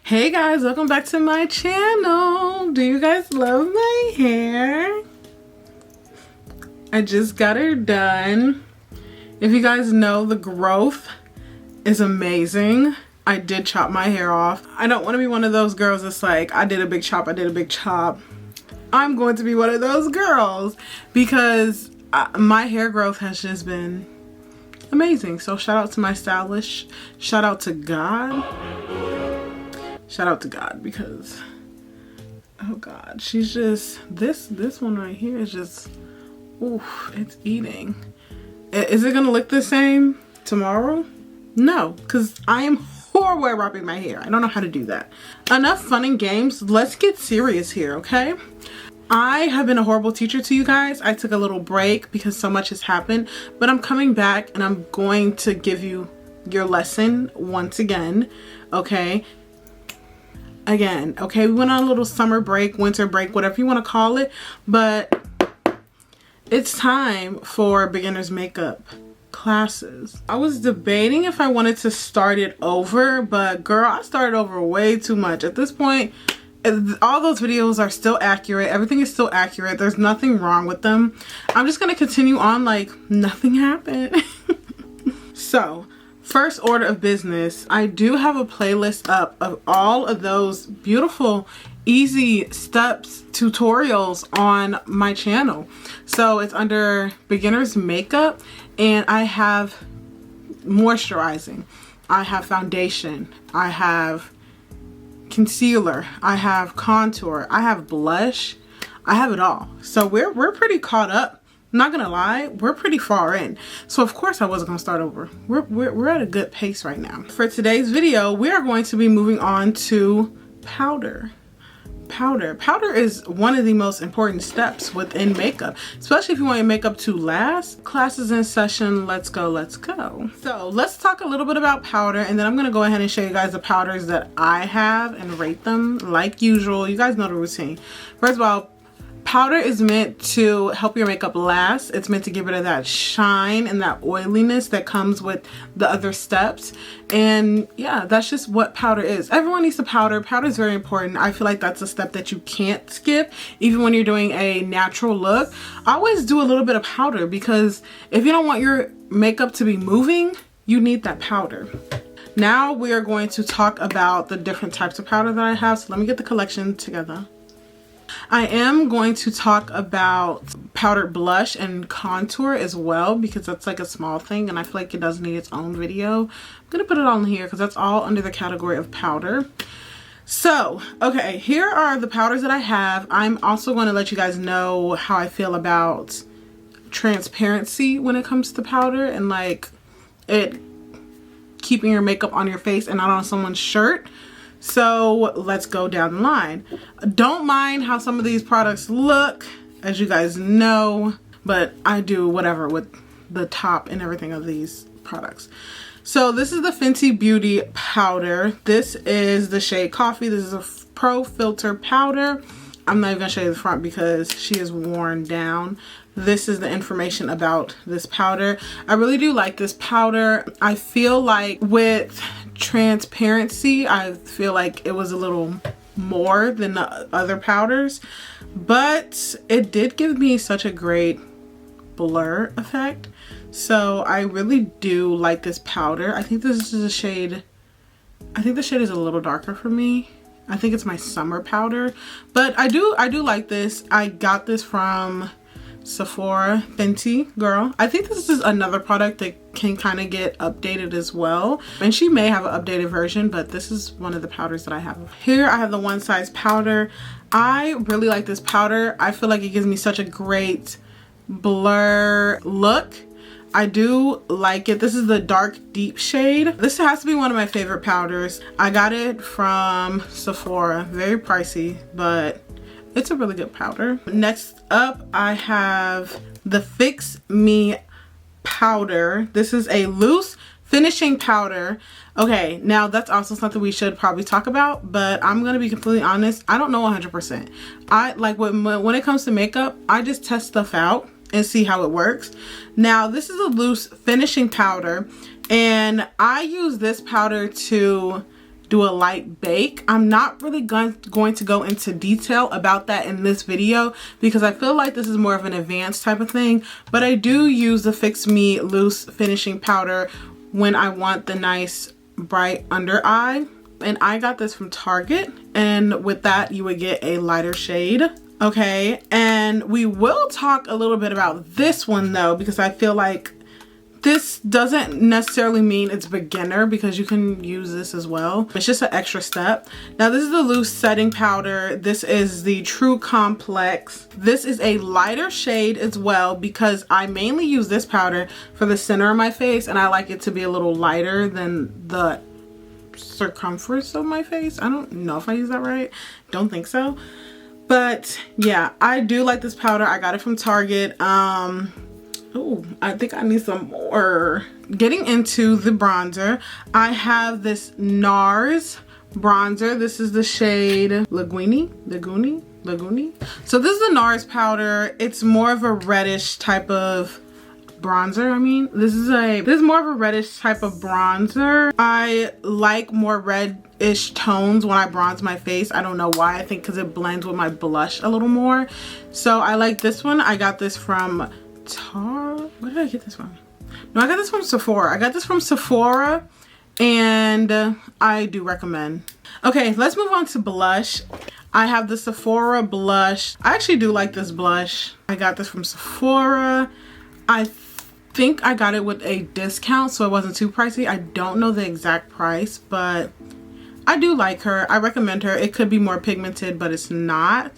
Hey guys, welcome back to my channel. Do you guys love my hair? I just got her done. If you guys know, the growth is amazing. I did chop my hair off. I don't want to be one of those girls that's like, I did a big chop, I'm going to be one of those girls because my hair growth has just been amazing. So shout out to my stylist. Shout out to God. Shout out to God because, oh God, she's just, this one right here is just, oof, it's eating. Is it gonna look the same tomorrow? No, because I am horrible at wrapping my hair. I don't know how to do that. Enough fun and games. Let's get serious here, okay? I have been a horrible teacher to you guys. I took a little break because so much has happened, but I'm coming back and I'm going to give you your lesson once again, okay? Again, okay, we went on a little summer break, winter break, whatever you want to call it, but it's time for beginner's makeup classes. I was debating if I wanted to start it over, but girl, I started over way too much. At this point, all those videos are still accurate. Everything is still accurate. There's nothing wrong with them. I'm just gonna continue on like nothing happened. So, first order of business, I do have a playlist up of all of those beautiful, easy steps, tutorials on my channel. So it's under beginner's makeup, and I have moisturizing, I have foundation, I have concealer, I have contour, I have blush, I have it all. So we're pretty caught up. I'm not gonna lie, we're pretty far in. So of course I wasn't gonna start over. We're at a good pace right now. For today's video, we are going to be moving on to powder. Powder is one of the most important steps within makeup, especially if you want your makeup to last. Classes in session, let's go, let's go. So let's talk a little bit about powder, and then I'm gonna go ahead and show you guys the powders that I have and rate them like usual. You guys know the routine. First of all, powder is meant to help your makeup last. It's meant to give it that shine and that oiliness that comes with the other steps. And yeah, that's just what powder is. Everyone needs to powder. Powder is very important. I feel like that's a step that you can't skip, even when you're doing a natural look. I always do a little bit of powder because if you don't want your makeup to be moving, you need that powder. Now we are going to talk about the different types of powder that I have. So let me get the collection together. I am going to talk about powdered blush and contour as well because that's like a small thing and I feel like it does need its own video. I'm gonna put it on here because that's all under the category of powder. So, okay, here are the powders that I have. I'm also going to let you guys know how I feel about transparency when it comes to powder and like it keeping your makeup on your face and not on someone's shirt. So let's go down the line. Don't mind how some of these products look, as you guys know, but I do whatever with the top and everything of these products. So this is the Fenty Beauty powder. This is the shade Coffee. This is a Pro Filter powder. I'm not even gonna show you the front because she is worn down. This is the information about this powder. I really do like this powder. I feel like with transparency, I feel like it was a little more than the other powders, but it did give me such a great blur effect. So I really do like this powder. I think this is a shade, I think the shade is a little darker for me. I think it's my summer powder, but I do like this. I got this from Sephora, Fenty girl. I think this is another product that can kind of get updated as well, and she may have an updated version, but this is one of the powders that I have. Here I have the One Size powder. I really like this powder. I feel like it gives me such a great blur look. I do like it. This is the dark deep shade. This has to be one of my favorite powders. I got it from Sephora. Very pricey, but it's a really good powder. Next up, I have the Fix Me powder. This is a loose finishing powder. Okay, now that's also something we should probably talk about, but I'm gonna be completely honest, I don't know 100%. I like when it comes to makeup, I just test stuff out and see how it works. Now this is a loose finishing powder, and I use this powder to do a light bake. I'm not really going to go into detail about that in this video because I feel like this is more of an advanced type of thing, but I do use the Fix Me Loose Finishing Powder when I want the nice bright under eye. And I got this from Target, and with that you would get a lighter shade. Okay, and we will talk a little bit about this one though, because I feel like this doesn't necessarily mean it's beginner because you can use this as well. It's just an extra step. Now this is the loose setting powder. This is the True Complex. This is a lighter shade as well because I mainly use this powder for the center of my face, and I like it to be a little lighter than the circumference of my face. I don't know if I use that right. Don't think so. But yeah, I do like this powder. I got it from Target. Oh, I think I need some more. Getting into the bronzer, I have this NARS bronzer. This is the shade Laguni. So this is the NARS powder. It's more of a reddish type of bronzer. I mean, this is more of a reddish type of bronzer. I like more reddish tones when I bronze my face. I don't know why. I think because it blends with my blush a little more. So I like this one. I got this from where did I get this from? No, I got this from Sephora. I got this from Sephora, and I do recommend. Okay, let's move on to blush. I have the Sephora blush. I actually do like this blush. I got this from Sephora. I think I got it with a discount, so it wasn't too pricey. I don't know the exact price, but I do like her. I recommend her. It could be more pigmented, but it's not.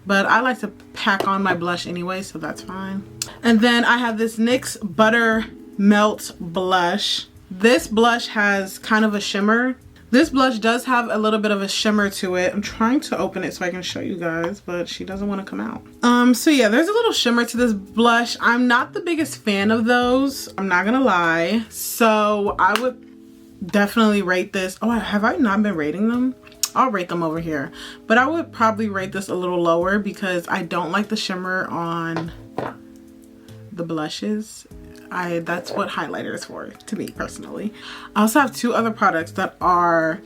But I like to pack on my blush anyway, so that's fine. And then I have this NYX Butter Melt Blush. This blush has kind of a shimmer. This blush does have a little bit of a shimmer to it. I'm trying to open it so I can show you guys, but she doesn't want to come out. So yeah, there's a little shimmer to this blush. I'm not the biggest fan of those, I'm not gonna lie. So I would definitely rate this. Oh, have I not been rating them? I'll rate them over here, but I would probably rate this a little lower because I don't like the shimmer on the blushes. That's what highlighter is for to me personally. I also have two other products that are,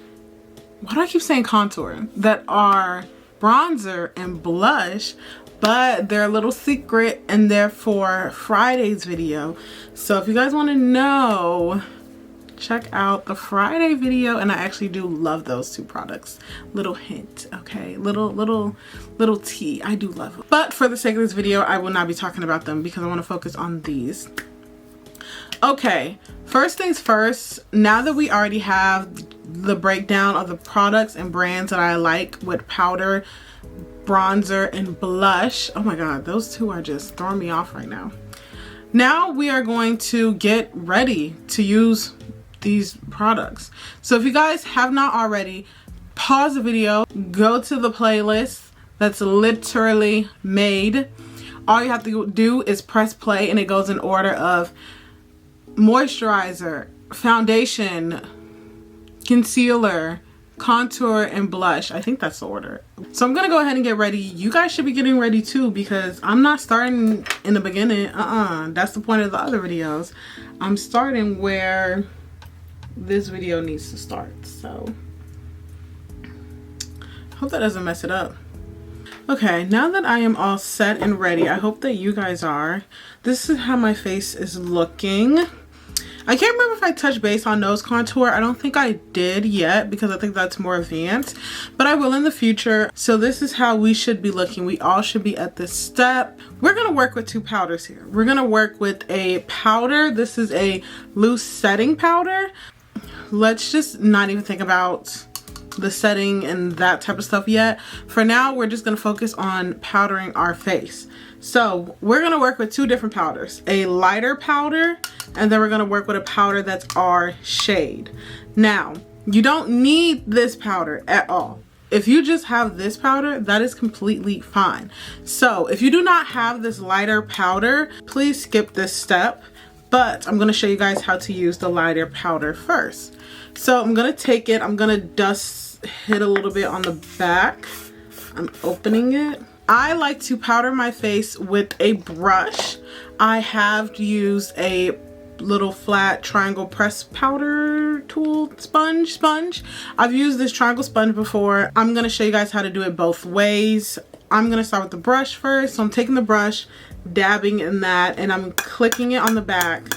why do I keep saying contour? That are bronzer and blush, but they're a little secret and they're for Friday's video. So if you guys want to know, check out the Friday video, and I actually do love those two products. Little hint, okay? Little tea. I do love them. But for the sake of this video, I will not be talking about them because I want to focus on these. Okay, first things first, now that we already have the breakdown of the products and brands that I like with powder, bronzer, and blush. Oh my god, those two are just throwing me off right now. Now we are going to get ready to use these products. So if you guys have not already, pause the video, go to the playlist that's literally made. All you have to do is press play, and it goes in order of moisturizer, foundation, concealer, contour, and blush. I think that's the order. So I'm gonna go ahead and get ready. You guys should be getting ready too, because I'm not starting in the beginning. That's the point of the other videos. I'm starting where this video needs to start. So hope that doesn't mess it up. Okay, now that I am all set and ready, I hope that you guys are. This is how my face is looking. I can't remember if I touched base on nose contour. I don't think I did yet because I think that's more advanced, but I will in the future. So this is how we should be looking. We all should be at this step. We're gonna work with two powders here. We're gonna work with a powder. This is a loose setting powder. Let's just not even think about the setting and that type of stuff yet. For now, we're just gonna focus on powdering our face. So we're gonna work with two different powders, a lighter powder, and then we're gonna work with a powder that's our shade. Now, you don't need this powder at all. If you just have this powder, that is completely fine. So if you do not have this lighter powder, please skip this step. But I'm gonna show you guys how to use the lighter powder first. So I'm gonna take it, I'm gonna hit a little bit on the back. I'm opening it. I like to powder my face with a brush. I have used a little flat triangle press powder tool sponge. I've used this triangle sponge before. I'm gonna show you guys how to do it both ways. I'm gonna start with the brush first. So I'm taking the brush, dabbing in that, and I'm clicking it on the back.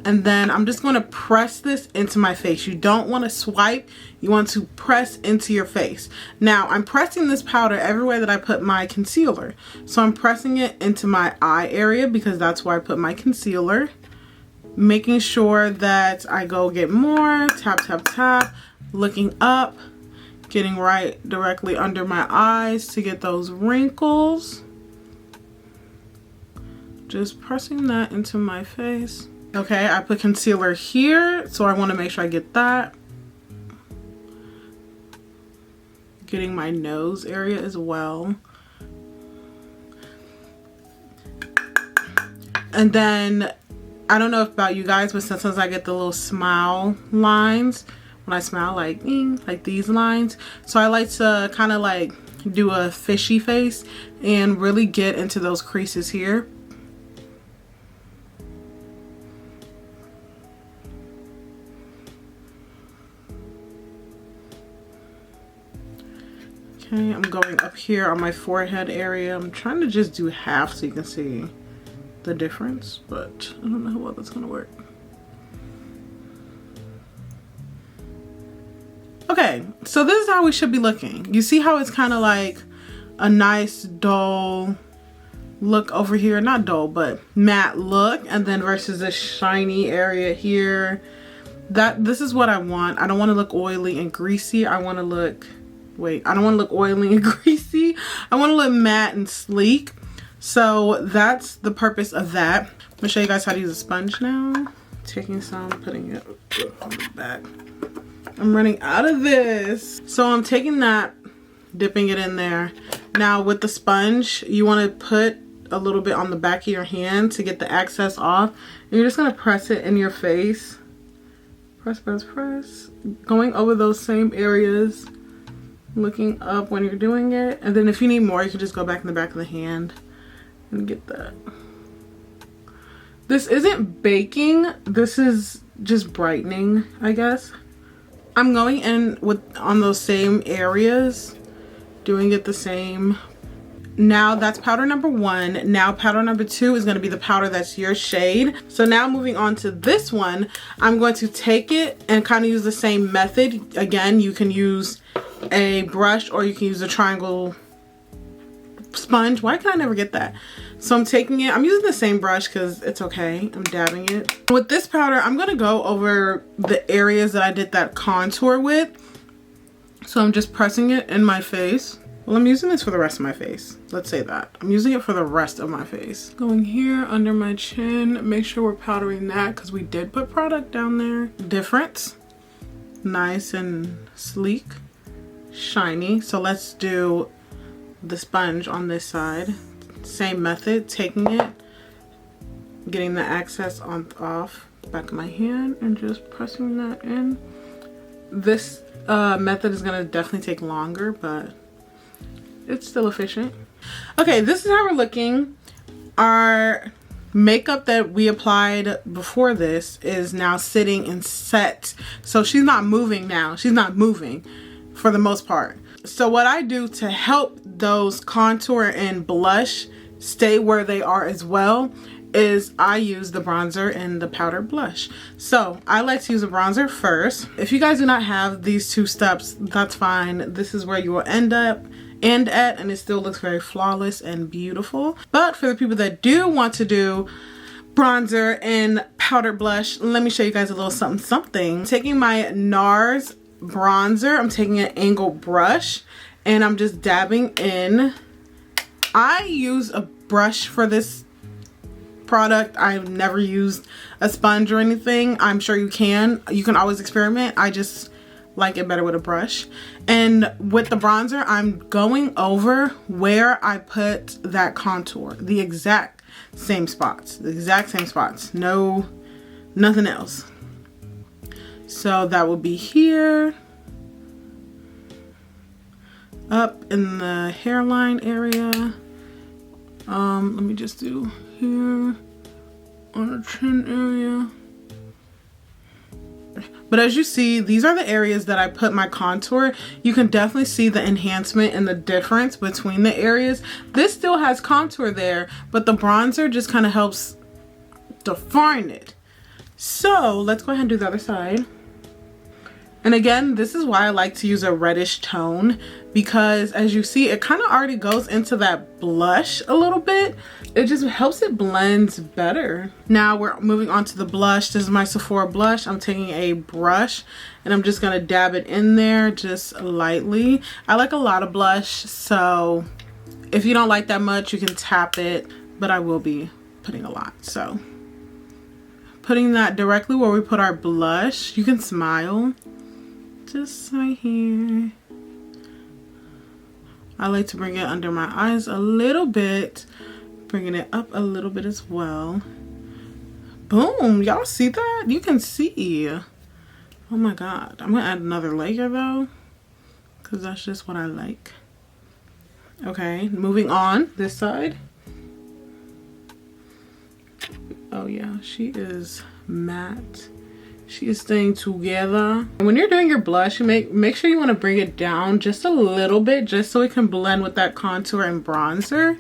And then I'm just gonna press this into my face. You don't wanna swipe, you want to press into your face. Now, I'm pressing this powder everywhere that I put my concealer. So I'm pressing it into my eye area because that's where I put my concealer. Making sure that I go get more, tap, tap, tap, looking up, getting right directly under my eyes to get those wrinkles. Just pressing that into my face. Okay, I put concealer here, so I want to make sure I get that. Getting my nose area as well. And then, I don't know about you guys, but sometimes I get the little smile lines. When I smile, like these lines. So I like to kind of like do a fishy face and really get into those creases here. Okay, I'm going up here on my forehead area. I'm trying to just do half so you can see the difference, but I don't know how well that's gonna work. Okay, so this is how we should be looking. You see how it's kind of like a nice dull look over here, not dull, but matte look, and then versus this shiny area here. This is what I want. I don't want to look oily and greasy. I want to look, I don't want to look oily and greasy. I want to look matte and sleek. So that's the purpose of that. I'm gonna show you guys how to use a sponge now. Taking some, putting it on the back. I'm running out of this. So I'm taking that, dipping it in there. Now with the sponge, you want to put a little bit on the back of your hand to get the excess off. And you're just going to press it in your face. Press, press, press. Going over those same areas. Looking up when you're doing it. And then if you need more, you can just go back in the back of the hand and get that. This isn't baking. This is just brightening, I guess. I'm going in on those same areas, doing it the same. Now that's powder number 1. Now powder number 2 is going to be the powder that's your shade. So now moving on to this one, I'm going to take it and kind of use the same method. Again, you can use a brush or you can use a triangle sponge. Why can I never get that? So I'm taking it, I'm using the same brush because it's okay. I'm dabbing it. With this powder, I'm going to go over the areas that I did that contour with. So I'm just pressing it in my face. Well, I'm using this for the rest of my face. Let's say that. I'm using it for the rest of my face. Going here under my chin. Make sure we're powdering that because we did put product down there. Difference. Nice and sleek. Shiny. So let's do the sponge on this side. Same method, taking it, getting the excess off the back of my hand and just pressing that in. This method is going to definitely take longer, but it's still efficient. Okay, this is how we're looking. Our makeup that we applied before this is now sitting and set. So she's not moving now. She's not moving for the most part. So what I do to help those contour and blush stay where they are as well is I use the bronzer and the powder blush. So I like to use a bronzer first. If you guys do not have these 2 steps, that's fine. This is where you will end at, and it still looks very flawless and beautiful. But for the people that do want to do bronzer and powder blush, let me show you guys a little something. Taking my NARS bronzer, I'm taking an angled brush and I'm just dabbing in. I use a brush for this product. I've never used a sponge or anything. I'm sure you can always experiment. I just like it better with a brush. And with the bronzer, I'm going over where I put that contour, the exact same spots, no, nothing else. So that will be here, up in the hairline area. Let me just do here on the chin area. But as you see, these are the areas that I put my contour. You can definitely see the enhancement and the difference between the areas. This still has contour there, but the bronzer just kind of helps define it. So let's go ahead and do the other side. And again, this is why I like to use a reddish tone, because as you see, it kind of already goes into that blush a little bit. It just helps it blend better. Now we're moving on to the blush. This is my Sephora blush. I'm taking a brush and I'm just gonna dab it in there just lightly. I like a lot of blush, so if you don't like that much, you can tap it, but I will be putting a lot. So putting that directly where we put our blush. You can smile. Just right here. I like to bring it under my eyes a little bit, bringing it up a little bit as well. Boom, y'all see that? You can see. Oh my God, I'm gonna add another layer though, because that's just what I like. Okay, moving on this side. Oh yeah, she is matte. She is staying together. And when you're doing your blush, you make sure you want to bring it down just a little bit, just so it can blend with that contour and bronzer.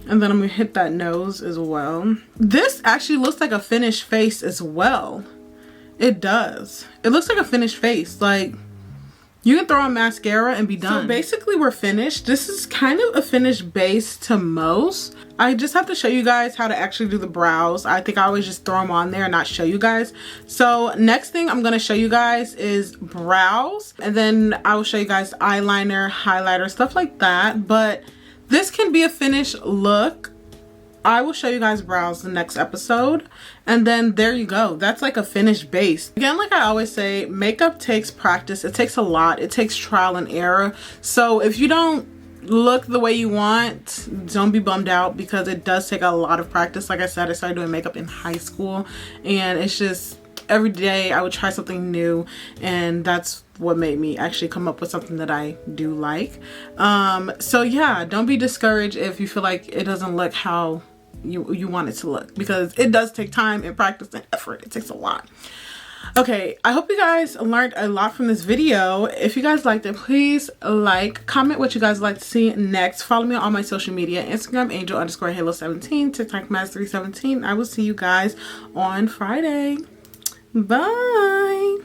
And then I'm gonna hit that nose as well. This actually looks like a finished face as well. It does. It looks like a finished face. Like, you can throw on mascara and be done. So basically we're finished. This is kind of a finished base to most. I just have to show you guys how to actually do the brows. I think I always just throw them on there and not show you guys. So next thing I'm gonna show you guys is brows. And then I will show you guys eyeliner, highlighter, stuff like that. But this can be a finished look. I will show you guys brows the next episode, and then there you go. That's like a finished base. Again, like I always say, makeup takes practice. It takes a lot. It takes trial and error. So if you don't look the way you want, don't be bummed out, because it does take a lot of practice. Like I said, I started doing makeup in high school, and it's just every day I would try something new, and that's what made me actually come up with something that I do like. So yeah, don't be discouraged if you feel like it doesn't look how you want it to look, because it does take time and practice and effort. It takes a lot. Okay, I hope you guys learned a lot from this video. If you guys liked it, please like, comment what you guys like to see next. Follow me on all my social media: Instagram angel_halo17, TikTok Maz317. I will see you guys on Friday. Bye.